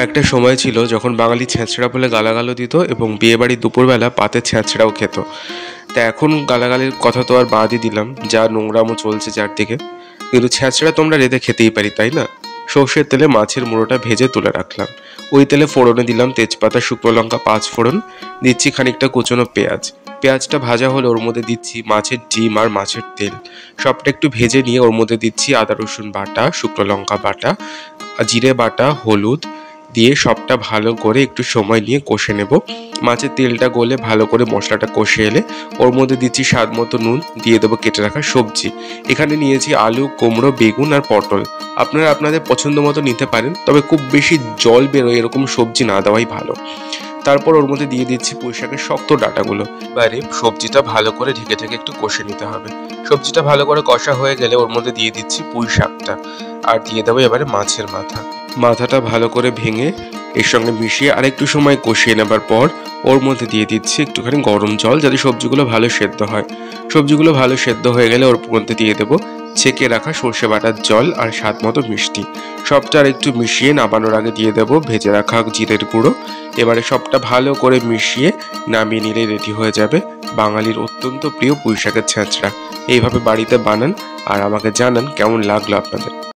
একটা সময় ছিল যখন বাঙালি ছ্যাঁচড়া বলে গালাগালও দিত এবং বিয়েবাড়ির দুপুরবেলা পাতে ছ্যাঁচড়াও খেত। তা এখন গালাগালির কথা তো আর বাদই দিলাম, যা নোংরামো চলছে চারদিকে। কিন্তু ছ্যাঁচড়া তোমরা রেঁধে খেতেই পারি, তাই না? সর্ষের তেলে মাছের মুড়োটা ভেজে তুলে রাখলাম। ওই তেলে ফোড়নে দিলাম তেজপাতা, শুকনো লঙ্কা, 5 ফোড়ন, দিচ্ছি খানিকটা কুচনো পেঁয়াজ। পেঁয়াজটা ভাজা হলে ওর মধ্যে দিচ্ছি মাছের ডিম আর মাছের তেল। সবটা একটু ভেজে নিয়ে ওর মধ্যে দিচ্ছি আদা রসুন বাটা, শুকনো লঙ্কা বাটা, জিরে বাটা, হলুদ দিয়ে সবটা ভালো করে একটু সময় নিয়ে কষে নেব। মাছের তেলটা গলে ভালো করে মশলাটা কষে এলে ওর মধ্যে দিচ্ছি স্বাদ মতো নুন, দিয়ে দেবো কেটে রাখা সবজি। এখানে নিয়েছি আলু, কুমড়ো, বেগুন আর পটল। আপনারা আপনাদের পছন্দ মতো নিতে পারেন, তবে খুব বেশি জল বেরোয় এরকম সবজি না দেওয়াই ভালো। তারপর ওর মধ্যে দিয়ে দিচ্ছি পুঁই শাকের শক্ত ডাঁটাগুলো। এবারে সবজিটা ভালো করে ঢেকে ঢেকে একটু কষে নিতে হবে। সবজিটা ভালো করে কষা হয়ে গেলে ওর মধ্যে দিয়ে দিচ্ছি পুঁই শাকটা, আর দিয়ে দেবো এবারে মাছের মাথা। মাথাটা ভালো করে ভেঙে এর সঙ্গে মিশিয়ে আরেকটু সময় কষিয়ে নেবার পর ওর মধ্যে দিয়ে দিচ্ছি একটুখানি গরম জল, যাতে সবজিগুলো ভালো সেদ্ধ হয়। সবজিগুলো ভালো সেদ্ধ হয়ে গেলে ওর মধ্যে দিয়ে দেবো ছেঁকে রাখা সর্ষে বাটার জল আর স্বাদ মতো মিষ্টি। সবটা আর একটু মিশিয়ে নামানোর আগে দিয়ে দেবো ভেজে রাখা জিরের গুঁড়ো। এবারে সবটা ভালো করে মিশিয়ে নামিয়ে নিলে রেডি হয়ে যাবে বাঙালির অত্যন্ত প্রিয় পুঁই শাকের ছ্যাঁচড়া। এইভাবে বাড়িতে বানান আর আমাকে জানান কেমন লাগলো আপনাদের।